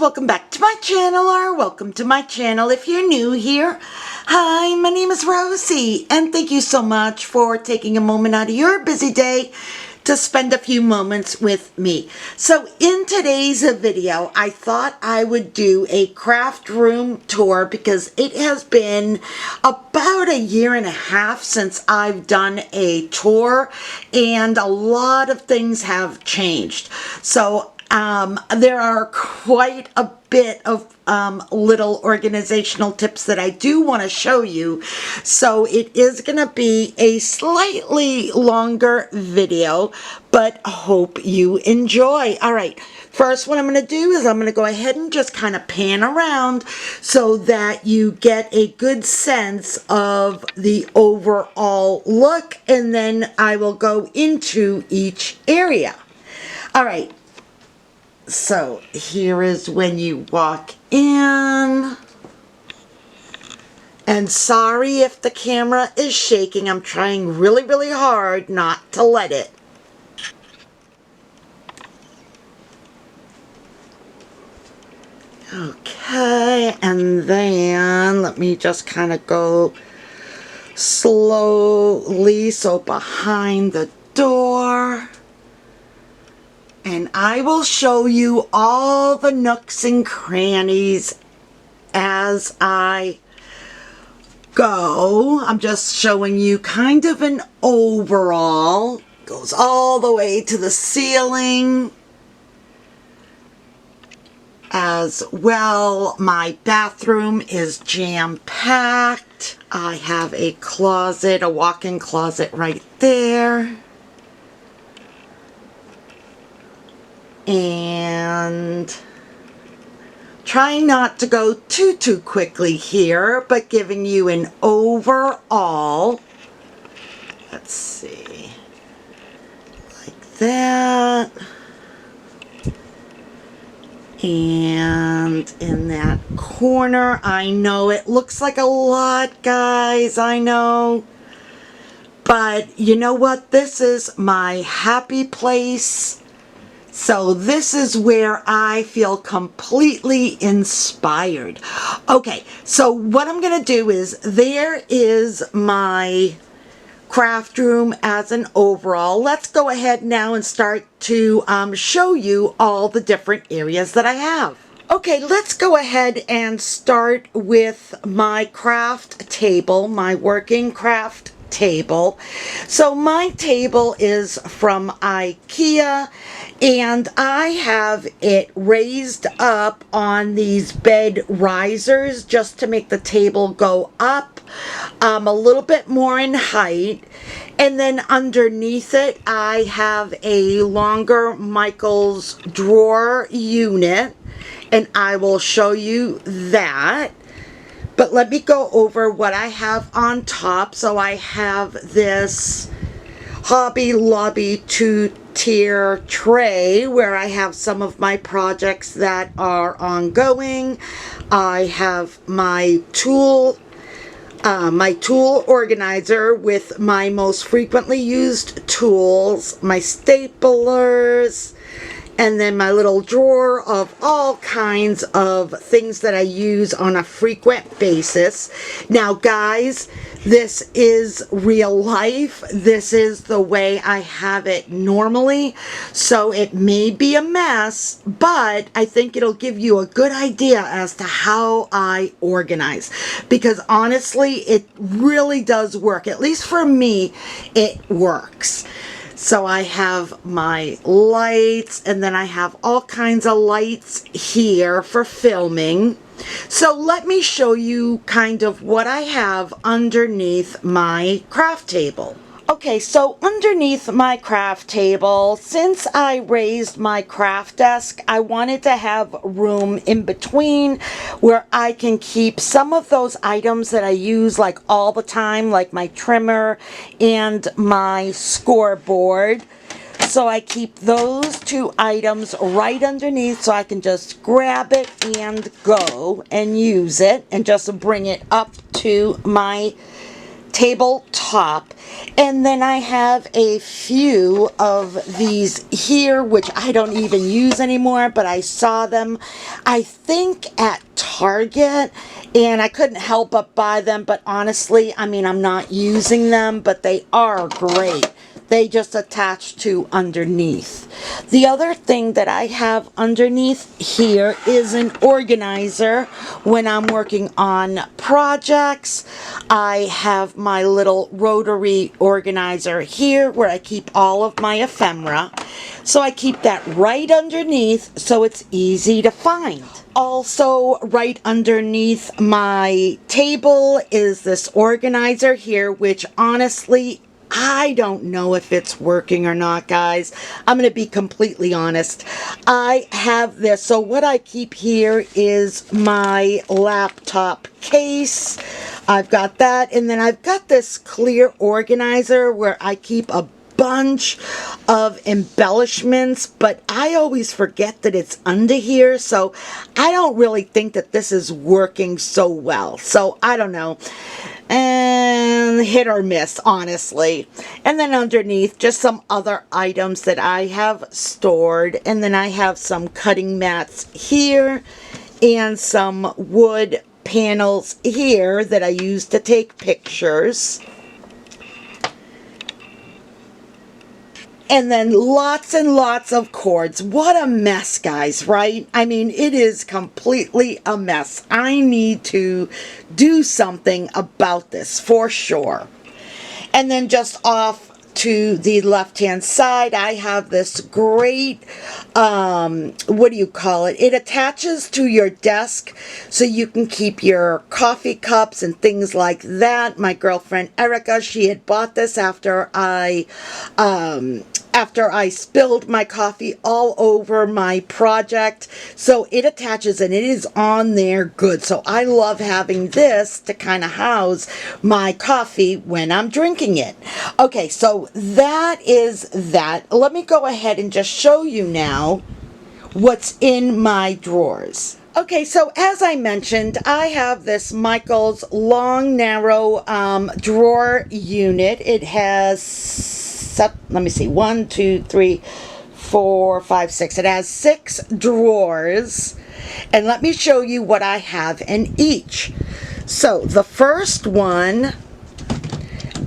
welcome back to my channel, or welcome to my channel if you're new here. Hi, my name is Rosey, and thank you so much for taking a moment out of your busy day to spend a few moments with me. So in today's video, I thought I would do a craft room tour because it has been about a year and a half since I've done a tour, and a lot of things have changed. So there are quite a bit of little organizational tips that I do want to show you. So it is going to be a slightly longer video, but hope you enjoy. All right. First, what I'm going to do is I'm going to go ahead and just kind of pan around so that you get a good sense of the overall look, and then I will go into each area. All right. So here is when you walk in, and sorry if the camera is shaking. I'm trying really hard not to let it. Okay, and then let me just kind of go slowly, so behind the door. And I will show you all the nooks and crannies as I go. I'm just showing you kind of an overall. Goes all the way to the ceiling. As well, my bathroom is jam-packed. I have a closet, a walk-in closet right there. And trying not to go too quickly here, but giving you an overall, let's see, like that. And in that corner, I know it looks like a lot, guys, I know. But you know what? This is my happy place. So this is where I feel completely inspired. Okay, so what I'm going to do is, there is my craft room as an overall. Let's go ahead now and start to show you all the different areas that I have. Okay, let's go ahead and start with my craft table, my working craft table. So my table is from IKEA, and I have it raised up on these bed risers just to make the table go up a little bit more in height. And then underneath it, I have a longer Michael's drawer unit, and I will show you that. But let me go over what I have on top. So I have this Hobby Lobby 2-tier tray where I have some of my projects that are ongoing. I have my tool organizer with my most frequently used tools, my staplers, and then my little drawer of all kinds of things that I use on a frequent basis. Now, guys, this is real life. This is the way I have it normally. So it may be a mess, but I think it'll give you a good idea as to how I organize. Because honestly, it really does work. At least for me, it works. So I have my lights, and then I have all kinds of lights here for filming. So let me show you kind of what I have underneath my craft table. Okay, so underneath my craft table, since I raised my craft desk, I wanted to have room in between where I can keep some of those items that I use like all the time, like my trimmer and my scoreboard. So I keep those two items right underneath so I can just grab it and go and use it and just bring it up to my tabletop, and then I have a few of these here which I don't even use anymore, but I saw them I think at Target and I couldn't help but buy them. But honestly, I mean, I'm not using them, but they are great. They just attach to underneath. The other thing that I have underneath here is an organizer. When I'm working on projects, I have my little rotary organizer here where I keep all of my ephemera. So I keep that right underneath so it's easy to find. Also, right underneath my table is this organizer here, which honestly, I don't know if it's working or not, guys. I'm going to be completely honest. I have this. So what I keep here is my laptop case. I've got that. And then I've got this clear organizer where I keep a bunch of embellishments, but I always forget that it's under here, so I don't really think that this is working so well. So I don't know, and hit or miss, honestly. And then underneath, just some other items that I have stored, and then I have some cutting mats here and some wood panels here that I use to take pictures. And then lots and lots of cords. What a mess, guys, right? I mean, it is completely a mess. I need to do something about this for sure. And then just off to the left-hand side, I have this great, what do you call it? It attaches to your desk so you can keep your coffee cups and things like that. My girlfriend Erica, she had bought this after I spilled my coffee all over my project. So it attaches and it is on there good. So I love having this to kind of house my coffee when I'm drinking it. Okay, so that is that. Let me go ahead and just show you now what's in my drawers. Okay, so as I mentioned, I have this Michaels long, narrow drawer unit. It has, let me see, 1, 2, 3, 4, 5, 6. It has 6 drawers. And let me show you what I have in each. So the first one,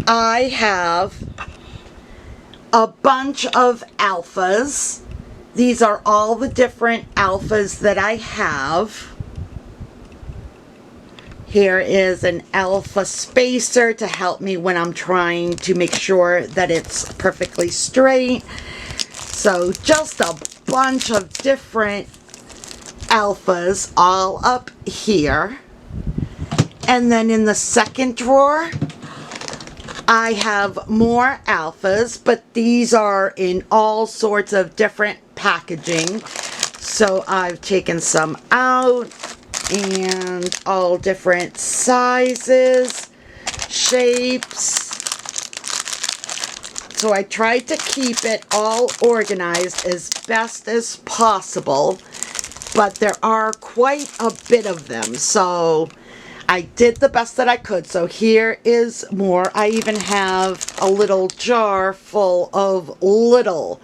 I have a bunch of alphas. These are all the different alphas that I have. Here is an alpha spacer to help me when I'm trying to make sure that it's perfectly straight. So just a bunch of different alphas all up here. And then in the second drawer, I have more alphas, but these are in all sorts of different packaging. So I've taken some out and all different sizes, shapes. So I tried to keep it all organized as best as possible, but there are quite a bit of them. So I did the best that I could. So here is more. I even have a little jar full of little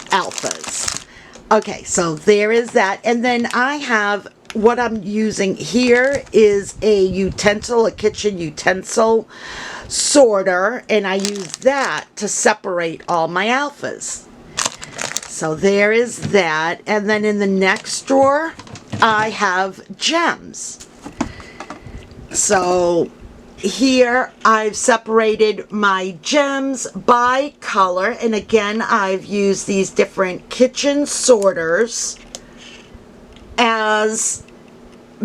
alphas. Okay, so there is that. And then I have, what I'm using here is a utensil, a kitchen utensil sorter, and I use that to separate all my alphas. So there is that. And then in the next drawer, I have gems. So here I've separated my gems by color, and again I've used these different kitchen sorters as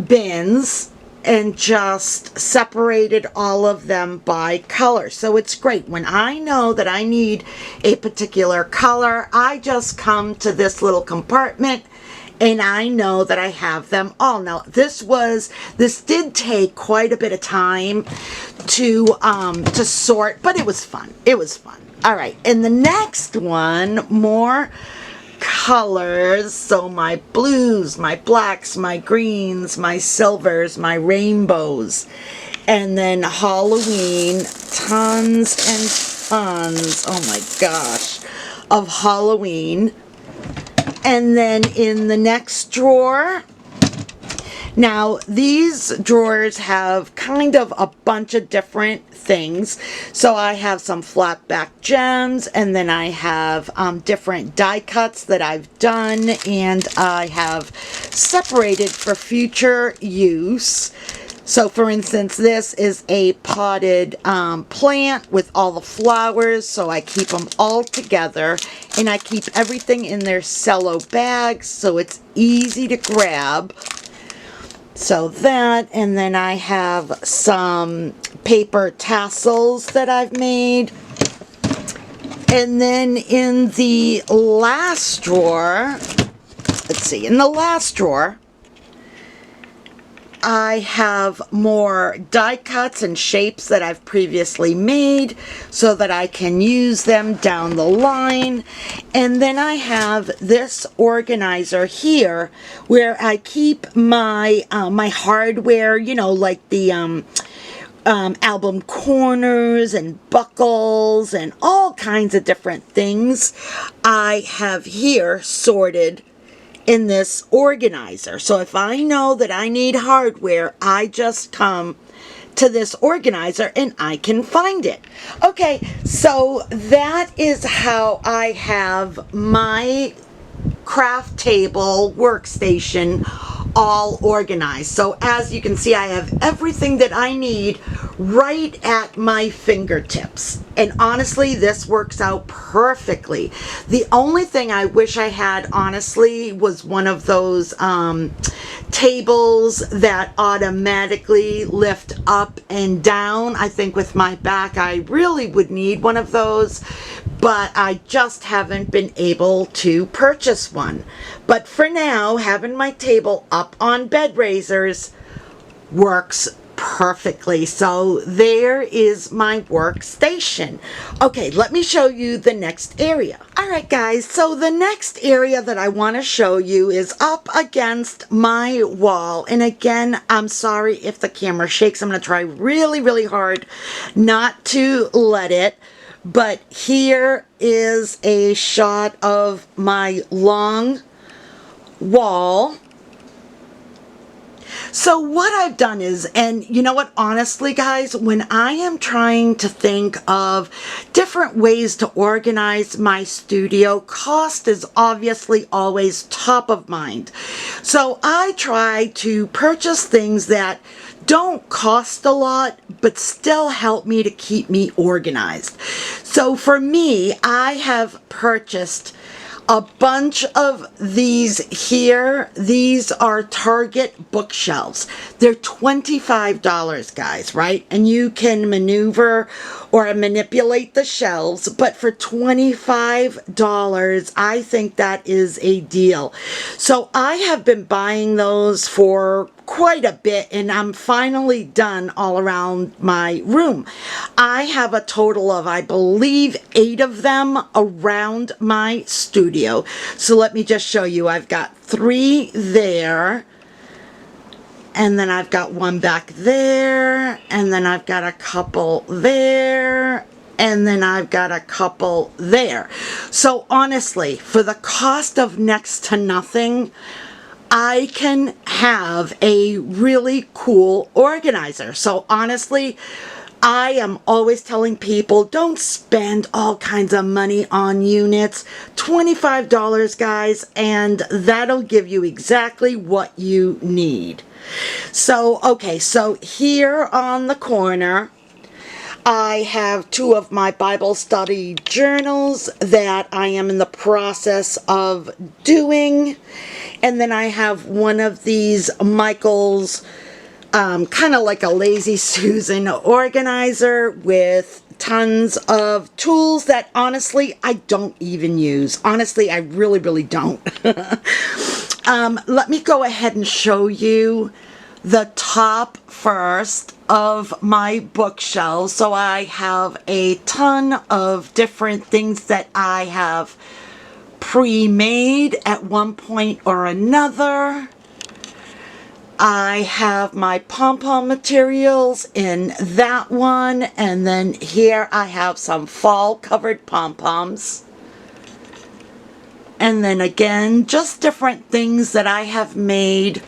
bins and just separated all of them by color. So it's great. When I know that I need a particular color, I just come to this little compartment and I know that I have them all. Now, this did take quite a bit of time to sort, but it was fun. It was fun. All right, and the next one, more colors. So my blues, my blacks, my greens, my silvers, my rainbows. And then Halloween, tons and tons, oh my gosh, of Halloween. And then in the next drawer, now these drawers have kind of a bunch of different things. So I have some flat back gems, and then I have different die cuts that I've done and I have separated for future use. So for instance, this is a potted plant with all the flowers, so I keep them all together, and I keep everything in their cello bags so it's easy to grab. So that, and then I have some paper tassels that I've made. And then in the last drawer, let's see, in the last drawer, I have more die cuts and shapes that I've previously made so that I can use them down the line. And then I have this organizer here where I keep my my hardware, you know, like the album corners and buckles and all kinds of different things I have here sorted in this organizer. So if I know that I need hardware, I just come to this organizer and I can find it. Okay, so that is how I have my craft table workstation all organized. So as you can see, I have everything that I need right at my fingertips. And honestly, this works out perfectly. The only thing I wish I had, honestly, was one of those tables that automatically lift up and down. I think with my back, I really would need one of those, but I just haven't been able to purchase one. But for now, having my table up on bed raisers works perfectly. So there is my workstation. Okay, let me show you the next area. All right, guys, so the next area that I want to show you is up against my wall. And again, I'm sorry if the camera shakes. I'm going to try really, really hard not to let it. But here is a shot of my long wall. So what I've done is, and you know what, honestly guys, when I am trying to think of different ways to organize my studio, cost is obviously always top of mind. So I try to purchase things that don't cost a lot, but still help me to keep me organized. So for me, I have purchased a bunch of these here. These are Target bookshelves. They're $25, guys, right? And you can maneuver or manipulate the shelves, but for $25, I think that is a deal. So I have been buying those for quite a bit, and I'm finally done all around my room. I have a total of, I believe, 8 of them around my studio. So let me just show you. I've got 3 there, and then I've got 1 back there, and then I've got a couple there, and then I've got a couple there. So honestly, for the cost of next to nothing, I can have a really cool organizer. So honestly, I am always telling people, don't spend all kinds of money on units. $25, guys, and that'll give you exactly what you need. So, okay, so here on the corner, I have 2 of my Bible study journals that I am in the process of doing. And then I have one of these Michael's, kind of like a Lazy Susan organizer with tons of tools that honestly I don't even use. Honestly, I really, really don't. Let me go ahead and show you the top first of my bookshelves. So I have a ton of different things that I have pre-made at one point or another. I have my pom-pom materials in that one, and then here I have some fall covered pom-poms. And then again, just different things that I have made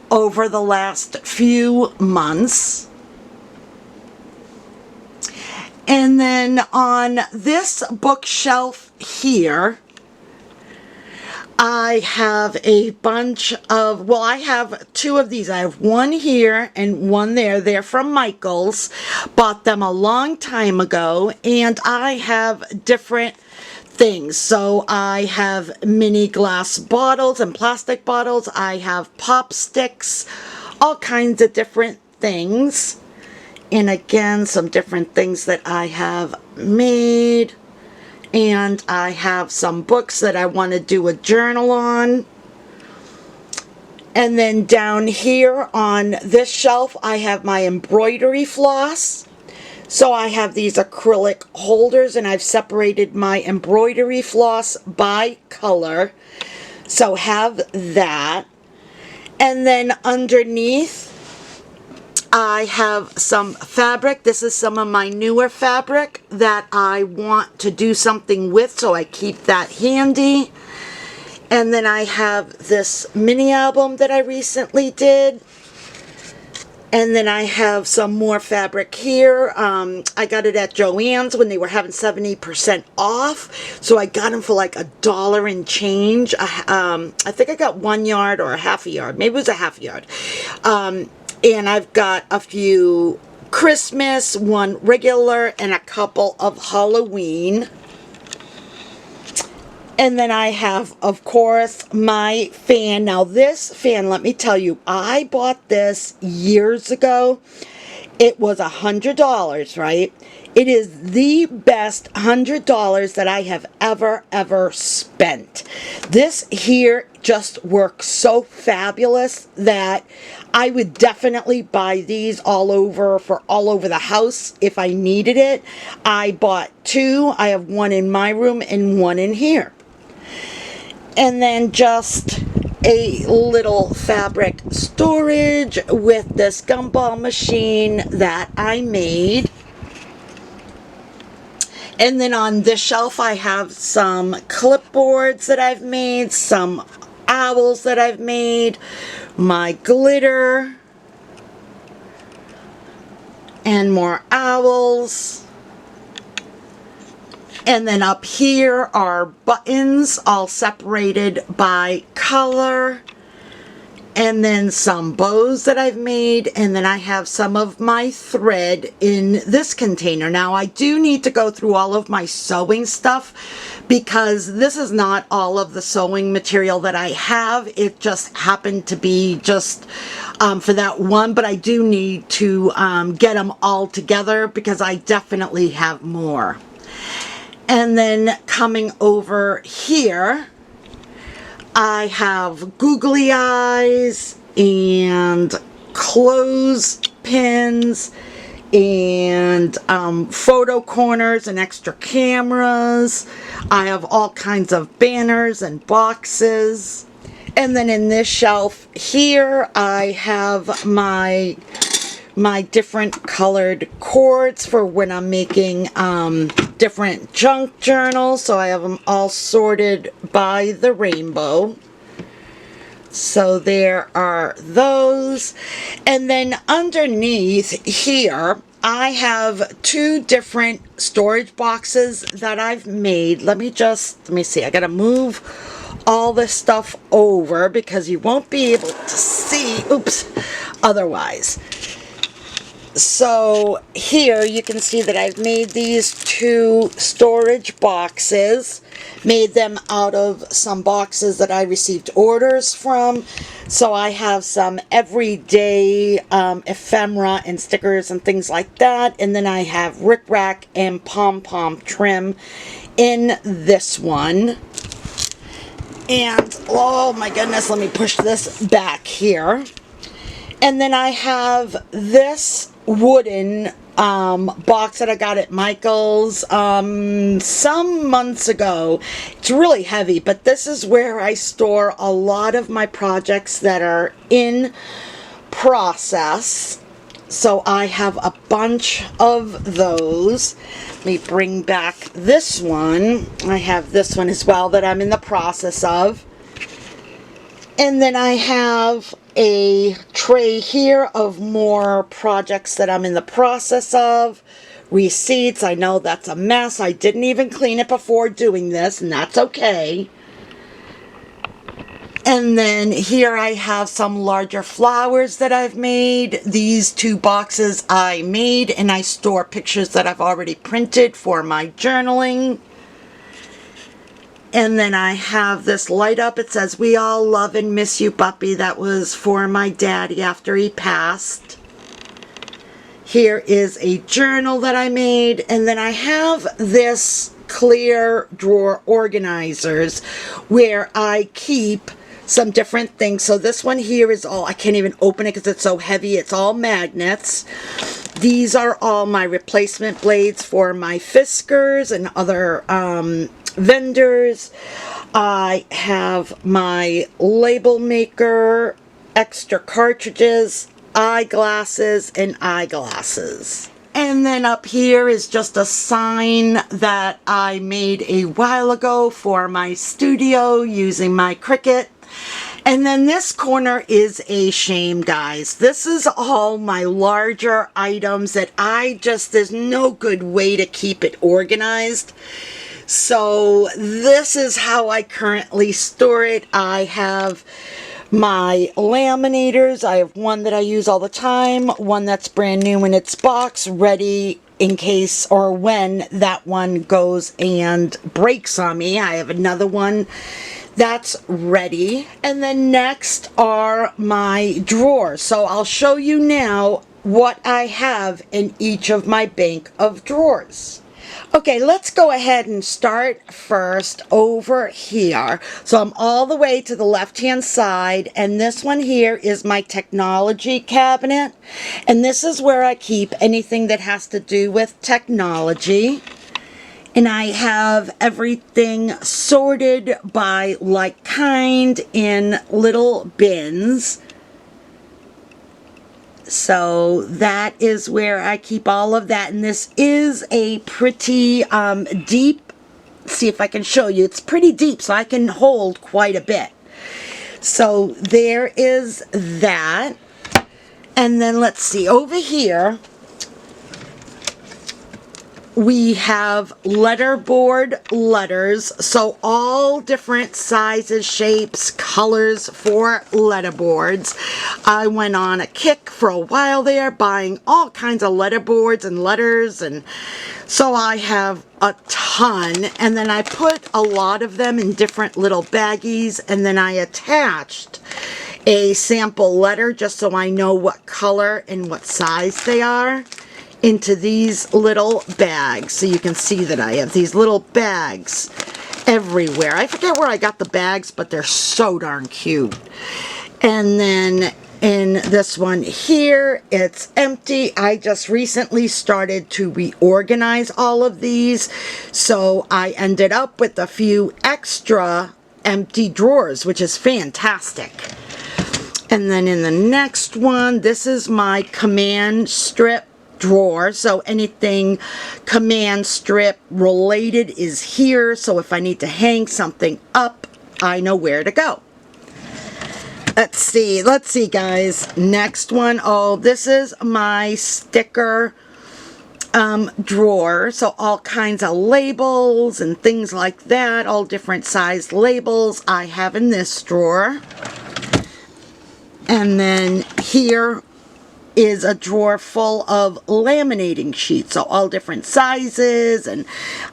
over the last few months. And then on this bookshelf here, I have a bunch of, well, I have two of these. I have one here and one there. They're from Michael's. Bought them a long time ago, and I have different things. So I have mini glass bottles and plastic bottles. I have pop sticks, all kinds of different things. And again, some different things that I have made. And I have some books that I want to do a journal on. And then down here on this shelf, I have my embroidery floss. So I have these acrylic holders, and I've separated my embroidery floss by color. So have that. And then underneath, I have some fabric. This is some of my newer fabric that I want to do something with, so I keep that handy. And then I have this mini album that I recently did. And then I have some more fabric here. I got it at Joann's when they were having 70% off. So I got them for like $1 and change. I think I got 1 yard or a half a yard. Maybe it was a half yard. And I've got a few Christmas, one regular, and a couple of Halloween. And then I have, of course, my fan. Now this fan, let me tell you, I bought this years ago. It was $100, right? It is the best $100 that I have ever spent. This here just works so fabulous that I would definitely buy these all over the house if I needed it. I bought two. I have one in my room and one in here. And then just a little fabric storage with this gumball machine that I made. And then on this shelf I have some clipboards that I've made, some owls that I've made, my glitter, and more owls. And then up here are buttons all separated by color. And then some bows that I've made. And then I have some of my thread in this container. Now I do need to go through all of my sewing stuff because this is not all of the sewing material that I have. It just happened to be just for that one. But I do need to get them all together because I definitely have more. And then coming over here, I have googly eyes and clothespins and photo corners and extra cameras. I have all kinds of banners and boxes. And then in this shelf here, I have my different colored cords for when I'm making different junk journals. So I have them all sorted by the rainbow. So there are those. And then underneath here, I have two different storage boxes that I've made. Let me see. I gotta move all this stuff over because you won't be able to see, otherwise. So here you can see that I've made these two storage boxes, made them out of some boxes that I received orders from. So I have some everyday ephemera and stickers and things like that. And then I have rickrack and pom-pom trim in this one. And oh my goodness, let me push this back here. And then I have this wooden box that I got at Michael's some months ago. It's really heavy, but this is where I store a lot of my projects that are in process. So I have a bunch of those. Let me bring back this one. I have this one as well that I'm in the process of. And then I have a tray here of more projects that I'm in the process of. Receipts, I know that's a mess. I didn't even clean it before doing this, and that's okay. And then here I have some larger flowers that I've made. These 2 boxes I made, and I store pictures that I've already printed for my journaling. And then I have this light up. It says, "We all love and miss you, puppy." That was for my daddy after he passed. Here is a journal that I made. And then I have this clear drawer organizers where I keep some different things. So this one here is all, I can't even open it because it's so heavy. It's all magnets. These are all my replacement blades for my Fiskars and other vendors. I have my label maker, extra cartridges, eyeglasses, and eyeglasses. And then up here is just a sign that I made a while ago for my studio using my Cricut. And then this corner is a shame, guys. This is all my larger items that there's no good way to keep it organized. So this is how I currently store it. I have my laminators. I have one that I use all the time, one that's brand new in its box, ready in case or when that one goes and breaks on me. I have another one that's ready. And then next are my drawers. So I'll show you now what I have in each of my bank of drawers. Okay, let's go ahead and start first over here. So I'm all the way to the left-hand side, and this one here is my technology cabinet. And this is where I keep anything that has to do with technology. And I have everything sorted by like kind in little bins. So that is where I keep all of that. And this is a pretty deep, see if I can show you. It's pretty deep, so I can hold quite a bit. So there is that. And then let's see, over here, we have letterboard letters, so all different sizes, shapes, colors for letterboards. I went on a kick for a while there, buying all kinds of letterboards and letters, and so I have a ton. And then I put a lot of them in different little baggies, and then I attached a sample letter just so I know what color and what size they are into these little bags. So you can see that I have these little bags everywhere. I forget where I got the bags, but they're so darn cute. And then in this one here, it's empty. I just recently started to reorganize all of these, so I ended up with a few extra empty drawers, which is fantastic. And then in the next one, this is my command strip drawer, so anything command strip related is here, so if I need to hang something up, I know where to go. Let's see guys, next one. Oh, this is my sticker drawer, so all kinds of labels and things like that, all different sized labels I have in this drawer. And then here is a drawer full of laminating sheets, so all different sizes, and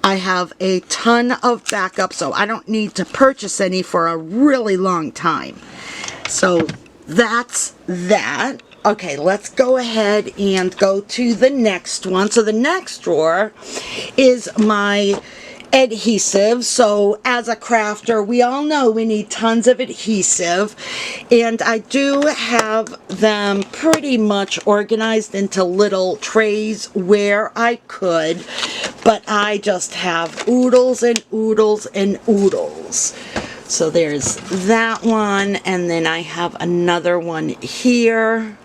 I have a ton of backup, so I don't need to purchase any for a really long time. So that's that. Okay, let's go ahead and go to the next one. So the next drawer is my adhesive. So as a crafter, we all know we need tons of adhesive, and I do have them pretty much organized into little trays where I could, but I just have oodles and oodles and oodles. So there's that one, and then I have another one here.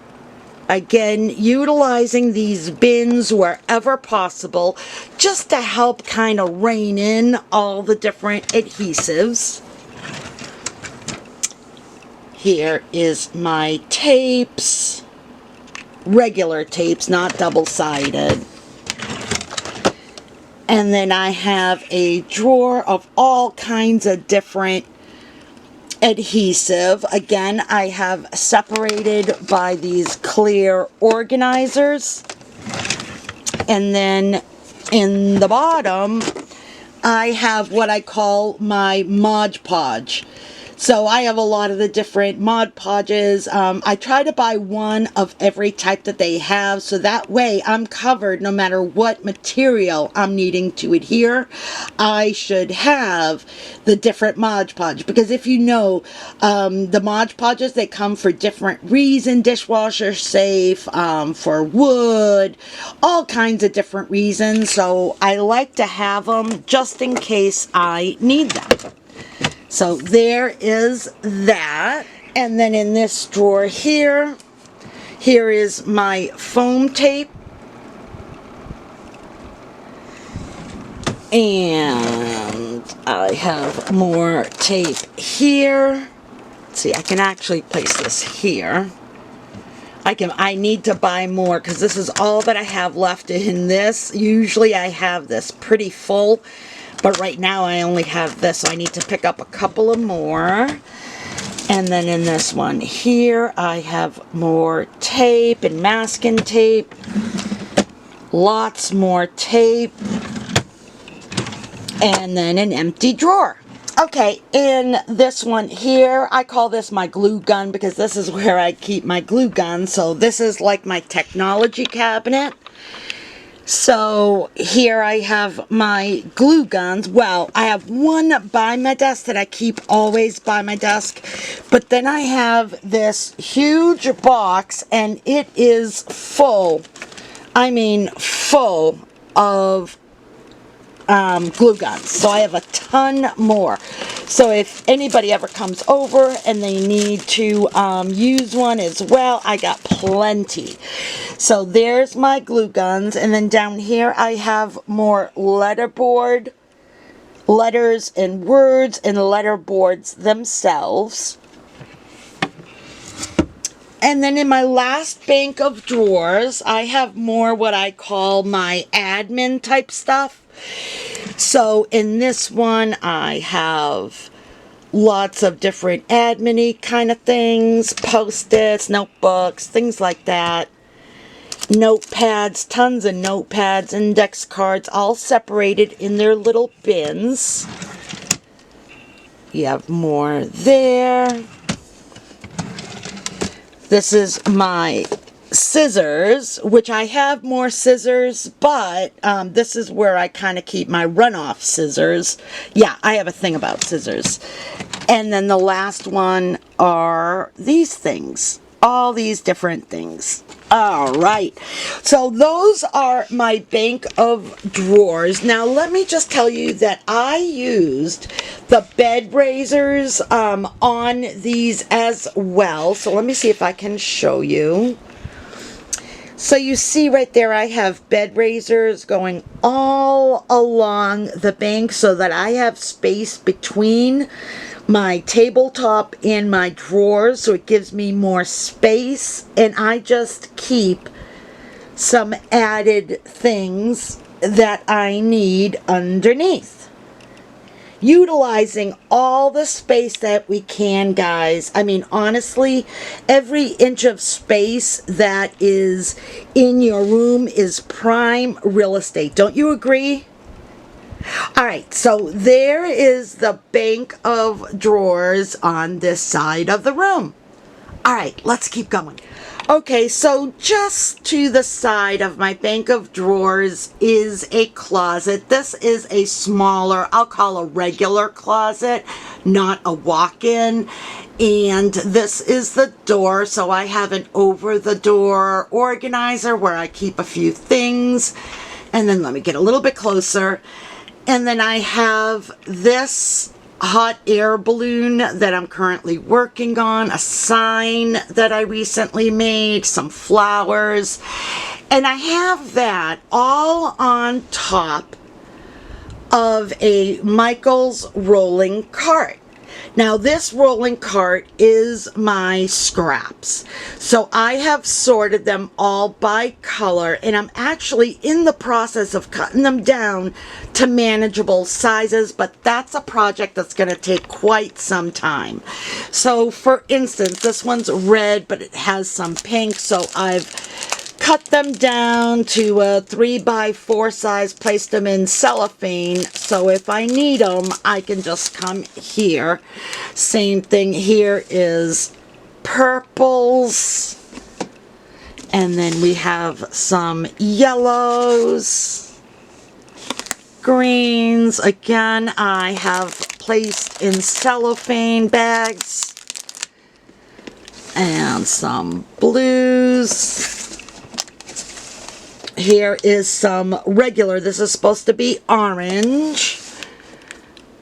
Again, utilizing these bins wherever possible, just to help kind of rein in all the different adhesives. Here is my tapes, regular tapes, not double-sided. And then I have a drawer of all kinds of different adhesive. Again, I have separated by these clear organizers. And then in the bottom, I have what I call my Mod Podge. So I have a lot of the different Mod Podges. I try to buy one of every type that they have, so that way I'm covered no matter what material I'm needing to adhere. I should have the different Mod Podge, because if you know, the Mod Podges, they come for different reasons, dishwasher safe, for wood, all kinds of different reasons. So I like to have them just in case I need them. So there is that. And then in this drawer here is my foam tape. And I have more tape here. Let's see, I can actually place this here. I need to buy more because this is all that I have left in this. Usually I have this pretty full, but right now I only have this, so I need to pick up a couple of more. And then in this one here, I have more tape and masking tape. Lots more tape. And then an empty drawer. Okay, in this one here, I call this my glue gun because this is where I keep my glue gun. So this is like my technology cabinet. So here I have my glue guns. Well, I have one by my desk that I keep always by my desk. But then I have this huge box, and it is full. I mean full of glue guns. So I have a ton more. So if anybody ever comes over and they need to use one as well, I got plenty. So there's my glue guns. And then down here I have more letterboard, letters and words and letterboards themselves. And then in my last bank of drawers, I have more what I call my admin type stuff. So in this one, I have lots of different admin-y kind of things, post-its, notebooks, things like that. Notepads, tons of notepads, index cards, all separated in their little bins. You have more there. This is my scissors, which I have more scissors, but this is where I kind of keep my runoff scissors. Yeah, I have a thing about scissors. And then the last one are these things. All these different things. All right. So those are my bank of drawers. Now let me just tell you that I used the bed raisers on these as well. So let me see if I can show you. So you see right there, I have bed raisers going all along the bank so that I have space between my tabletop and my drawers, so it gives me more space, and I just keep some added things that I need underneath. Utilizing all the space that we can, guys. I mean, honestly, every inch of space that is in your room is prime real estate. Don't you agree? All right, so there is the bank of drawers on this side of the room. All right, let's keep going. Okay, so just to the side of my bank of drawers is a closet. This is a smaller, I'll call a regular closet, not a walk-in. And this is the door, so I have an over the door organizer where I keep a few things. And then let me get a little bit closer. And then I have this hot air balloon that I'm currently working on, a sign that I recently made, some flowers, and I have that all on top of a Michael's rolling cart. Now this rolling cart is my scraps. So I have sorted them all by color, and I'm actually in the process of cutting them down to manageable sizes, but that's a project that's going to take quite some time. So for instance, this one's red, but it has some pink, so I've cut them down to a 3x4 size, placed them in cellophane, so if I need them, I can just come here. Same thing here is purples, and then we have some yellows, greens. Again, I have placed in cellophane bags, and some blues. Here is some regular, this is supposed to be orange,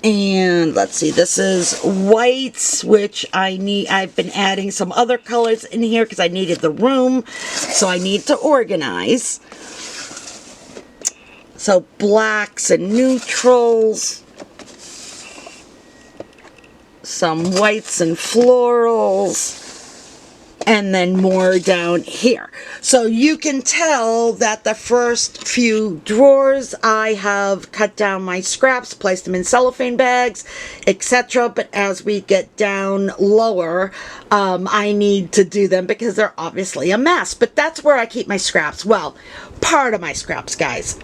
and let's see, this is whites, which I've been adding some other colors in here because I needed the room, so I need to organize. So blacks and neutrals, some whites and florals, and then more down here. So you can tell that the first few drawers I have cut down my scraps, placed them in cellophane bags, etc. But as we get down lower, I need to do them because they're obviously a mess. But that's where I keep my scraps. Well, part of my scraps, guys.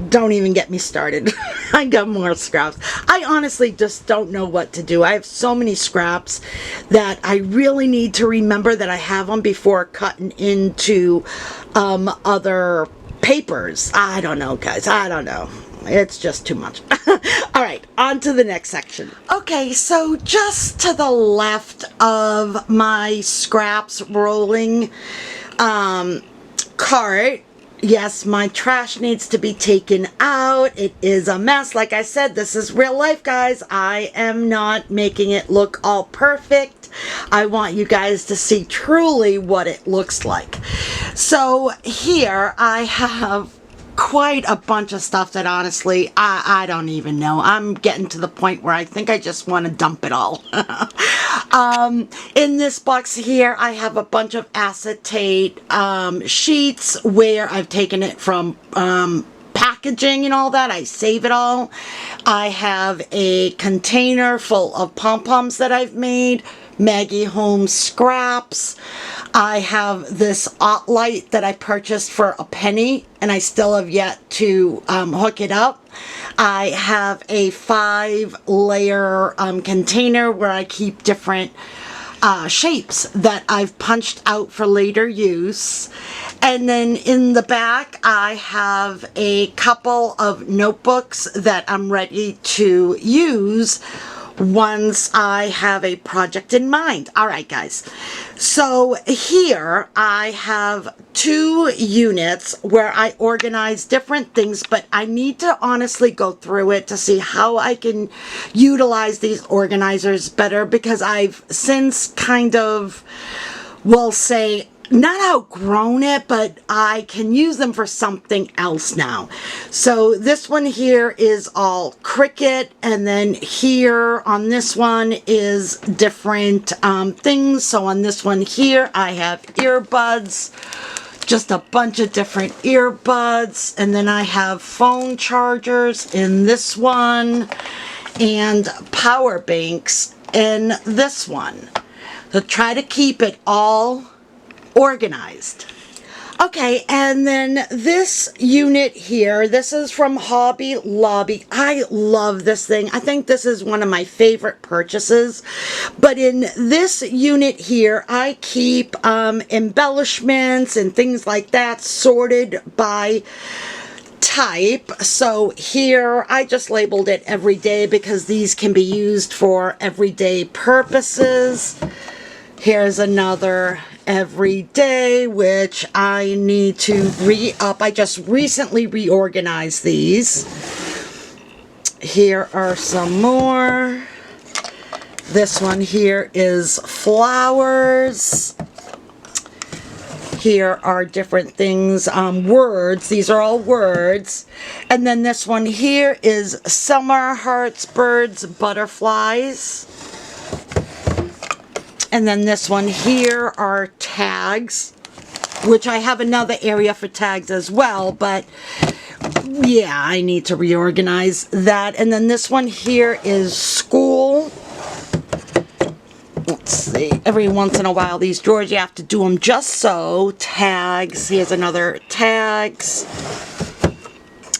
Don't even get me started. I got more scraps. I honestly just don't know what to do. I have so many scraps that I really need to remember that I have them before cutting into other papers. I don't know, guys. I don't know. It's just too much. All right, on to the next section. Okay, so just to the left of my scraps rolling cart, yes, my trash needs to be taken out. It is a mess. Like I said, this is real life, guys. I am not making it look all perfect. I want you guys to see truly what it looks like. So here I have quite a bunch of stuff that honestly, I don't even know. I'm getting to the point where I think I just want to dump it all. In this box here, I have a bunch of acetate sheets where I've taken it from packaging and all that. I save it all. I have a container full of pom-poms that I've made, Maggie Home scraps. I have this light that I purchased for a penny, and I still have yet to hook it up. I have a 5-layer container where I keep different shapes that I've punched out for later use. And then in the back, I have a couple of notebooks that I'm ready to use once I have a project in mind. All right, guys. So here I have 2 units where I organize different things, but I need to honestly go through it to see how I can utilize these organizers better, because I've since kind of, we'll say, not outgrown it, but I can use them for something else now. So this one here is all Cricut, and then here on this one is different things. So on this one here, I have earbuds, just a bunch of different earbuds, and then I have phone chargers in this one, and power banks in this one. So try to keep it all organized. Okay, and then this unit here, this is from Hobby Lobby. I love this thing. I think this is one of my favorite purchases. But in this unit here, I keep embellishments and things like that sorted by type. So here I just labeled it everyday because these can be used for everyday purposes. Here's another everyday, which I need to re-up. I just recently reorganized these. Here are some more. This one here is flowers. Here are different things, words. These are all words. And then this one here is summer, hearts, birds, butterflies. And then this one here are tags, which I have another area for tags as well, but yeah, I need to reorganize that. And then this one here is school. Let's see, every once in a while these drawers, you have to do them just so. Tags, here's another tags.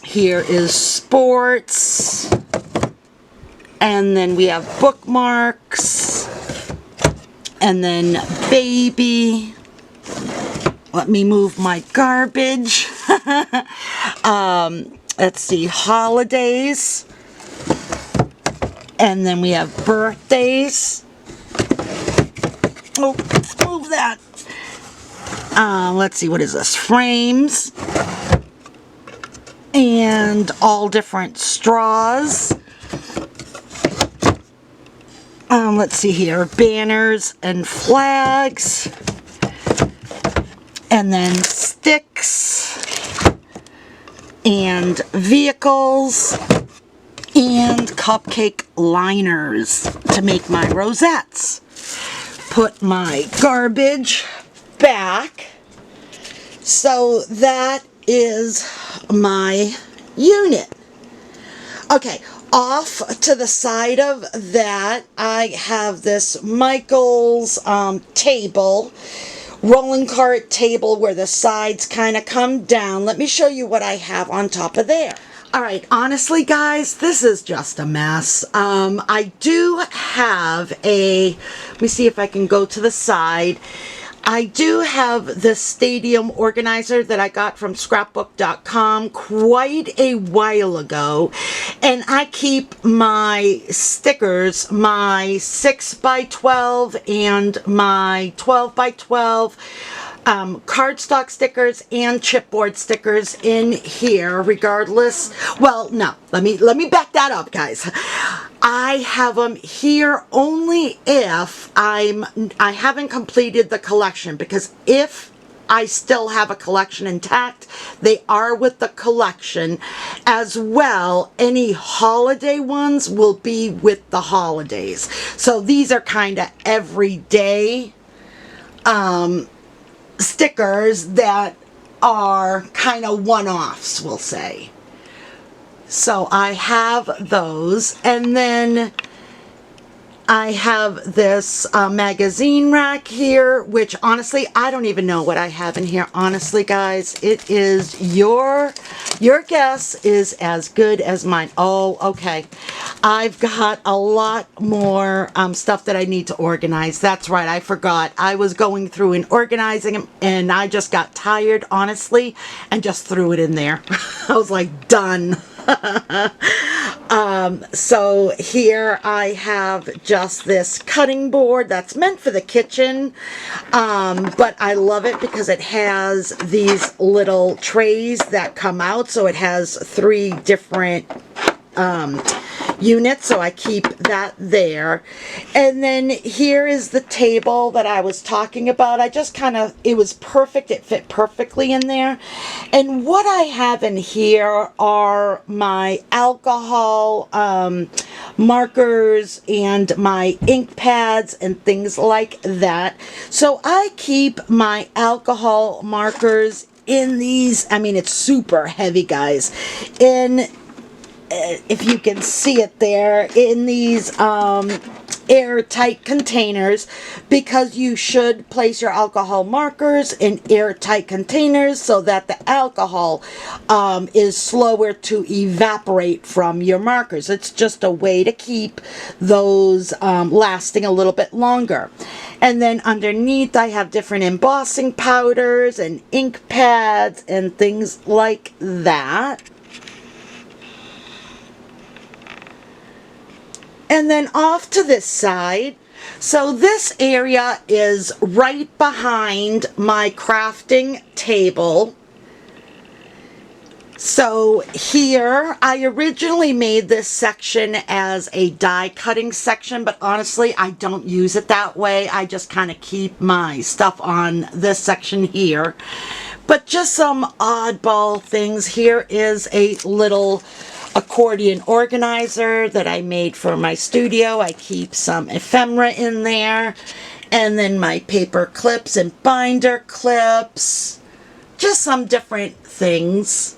Here is sports. And then we have bookmarks. And then baby. Let me move my garbage. Let's see, holidays. And then we have birthdays. Oh, let's move that. Let's see, what is this? Frames. And all different straws. Let's see here, banners and flags, and then sticks, and vehicles, and cupcake liners to make my rosettes. Put my garbage back. So that is my unit. Okay. Off to the side of that, I have this Michael's table, rolling cart table where the sides kind of come down. Let me show you what I have on top of there. Alright, honestly guys, this is just a mess. I do have a, let me see if I can go to the side. I do have the stadium organizer that I got from scrapbook.com quite a while ago, and I keep my stickers, my 6x12 and my 12x12 cardstock stickers and chipboard stickers in here regardless. Well, no, let me back that up, guys. I have them here only if I haven't completed the collection, because if I still have a collection intact, they are with the collection as well. Any holiday ones will be with the holidays. So these are kind of everyday stickers that are kind of one-offs, we'll say. So I have those, and then I have this magazine rack here, which honestly, I don't even know what I have in here. Honestly, guys, it is your guess is as good as mine. Oh, okay. I've got a lot more stuff that I need to organize. That's right, I forgot. I was going through and organizing them, and I just got tired, honestly, and just threw it in there. I was like, done. So here I have just this cutting board that's meant for the kitchen, but I love it because it has these little trays that come out, so it has 3 different units, so I keep that there. And then here is the table that I was talking about. I just kind of, it was perfect, it fit perfectly in there. And what I have in here are my alcohol markers and my ink pads and things like that. So I keep my alcohol markers in these, I mean, it's super heavy, guys, in if you can see it there, in these airtight containers, because you should place your alcohol markers in airtight containers so that the alcohol is slower to evaporate from your markers. It's just a way to keep those lasting a little bit longer. And then underneath I have different embossing powders and ink pads and things like that. And then off to this side, so this area is right behind my crafting table. So here, I originally made this section as a die cutting section, but honestly, I don't use it that way. I just kind of keep my stuff on this section here. But just some oddball things. Here is a little accordion organizer that I made for my studio. I keep some ephemera in there, and then my paper clips and binder clips, just some different things.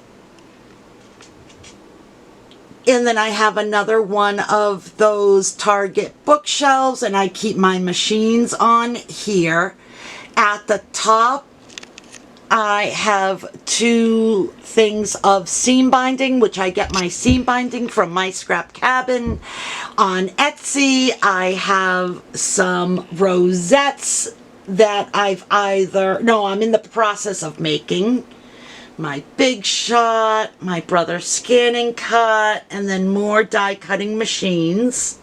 And then I have another one of those Target bookshelves, and I keep my machines on here. At the top I have two things of seam binding, which I get my seam binding from My Scrap Cabin. On Etsy, I have some rosettes that I'm in the process of making. My Big Shot, my Brother Scan and Cut, and then more die cutting machines.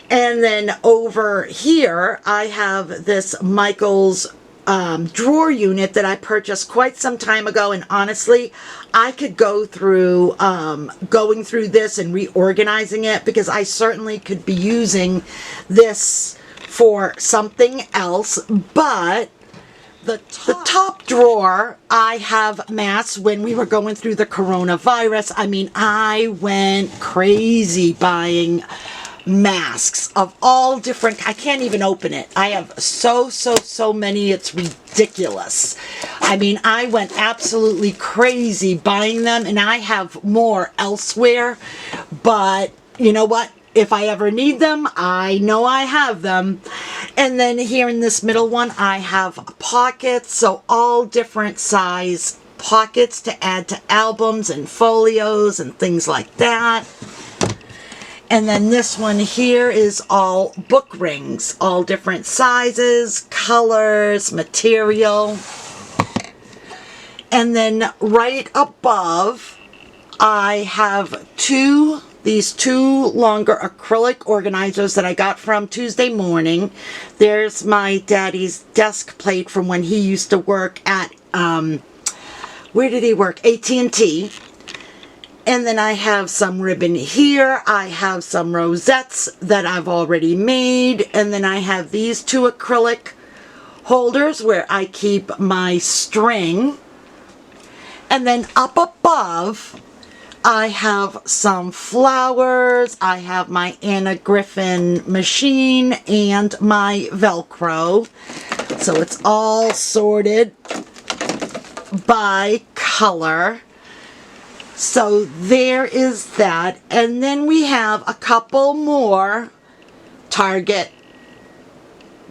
And then over here, I have this Michael's drawer unit that I purchased quite some time ago, and honestly, I could go through going through this and reorganizing it, because I certainly could be using this for something else. But the top drawer, I have masks. When we were going through the coronavirus, I mean, I went crazy buying masks of all different. I can't even open it. I have so many, it's ridiculous. I mean, I went absolutely crazy buying them, and I have more elsewhere, but you know what? If I ever need them, I know I have them. And then here in this middle one, I have pockets, so all different size pockets to add to albums and folios and things like that. And then this one here is all book rings, all different sizes, colors, material. And then right above, I have these two longer acrylic organizers that I got from Tuesday Morning. There's my daddy's desk plate from when he used to work at, where did he work? AT&T. And then I have some ribbon here. I have some rosettes that I've already made. And then I have these two acrylic holders where I keep my string. And then up above, I have some flowers. I have my Anna Griffin machine and my Velcro. So it's all sorted by color. So there is that. And then we have a couple more Target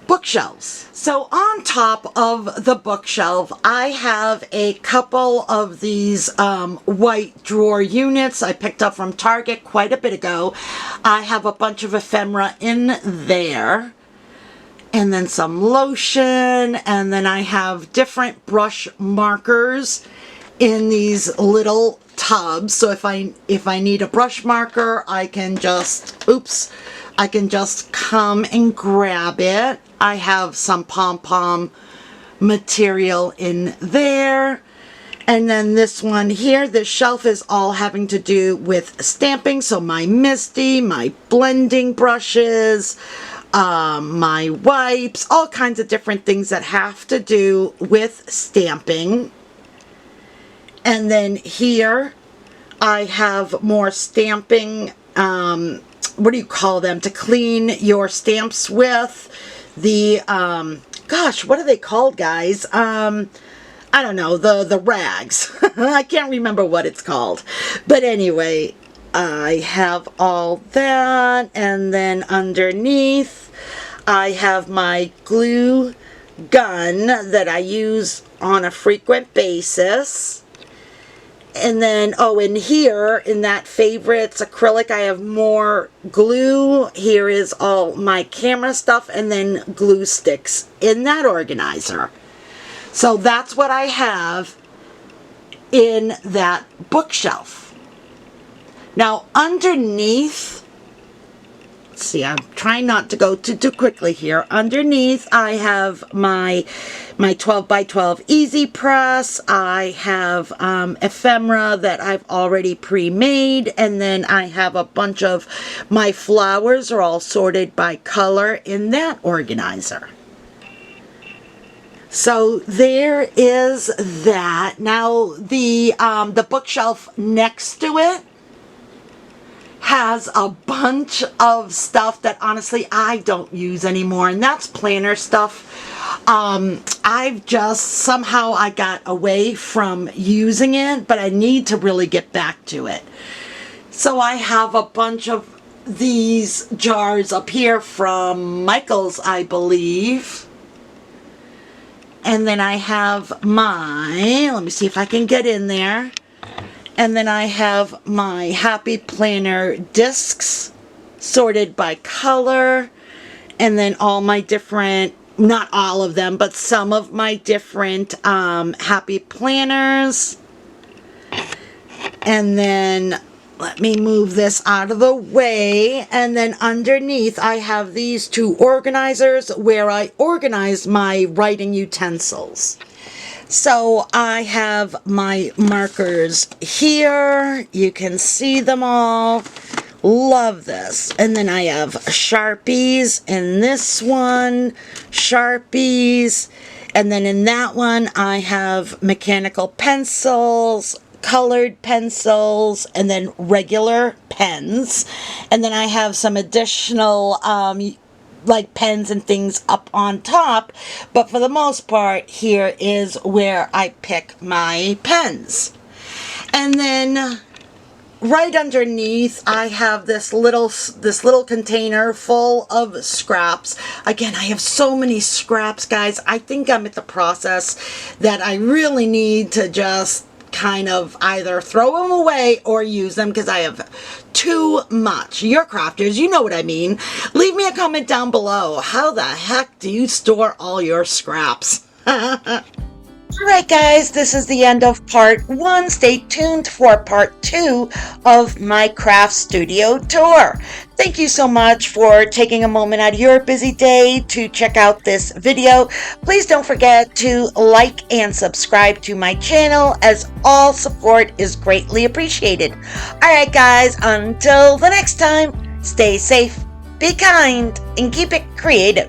bookshelves. So on top of the bookshelf, I have a couple of these white drawer units I picked up from Target quite a bit ago. I have a bunch of ephemera in there, and then some lotion, and then I have different brush markers in these little tubs. So if I need a brush marker, I can just come and grab it. I have some pom-pom material in there. And then this one here, this shelf is all having to do with stamping. So my Misty, my blending brushes, my wipes, all kinds of different things that have to do with stamping. And then here I have more stamping, what do you call them, to clean your stamps with. The, gosh, what are they called, guys? I don't know, the rags. I can't remember what it's called. But anyway, I have all that, and then underneath I have my glue gun that I use on a frequent basis. And then, oh, in here, in that favorites acrylic, I have more glue. Here is all my camera stuff, and then glue sticks in that organizer. So that's what I have in that bookshelf. Now, underneath, let's see, I'm trying not to go too quickly here. Underneath, I have my 12 by 12 Easy Press. I have ephemera that I've already pre-made, and then I have a bunch of my flowers are all sorted by color in that organizer. So there is that. Now the bookshelf next to it has a bunch of stuff that honestly I don't use anymore, and that's planner stuff. I've just somehow I got away from using it, but I need to really get back to it. So I have a bunch of these jars up here from Michael's, I believe. And then I have let me see if I can get in there. And then I have my Happy Planner discs sorted by color. And then all my different, not all of them, but some of my different Happy Planners. And then let me move this out of the way. And then underneath I have these two organizers where I organize my writing utensils. So I have my markers here. You can see them all. Love this. And then I have Sharpies in this one, Sharpies. And then in that one I have mechanical pencils, colored pencils, and then regular pens. And then I have some additional like pens and things up on top, but for the most part here is where I pick my pens. And then right underneath I have this little container full of scraps. Again, I have so many scraps, guys. I think I'm at the process that I really need to just kind of either throw them away or use them because I have too much. You're crafters, you know what I mean. Leave me a comment down below. How the heck do you store all your scraps? Alright guys, this is the end of part 1. Stay tuned for part 2 of my craft studio tour. Thank you so much for taking a moment out of your busy day to check out this video. Please don't forget to like and subscribe to my channel, as all support is greatly appreciated. Alright guys, until the next time, stay safe, be kind, and keep it creative.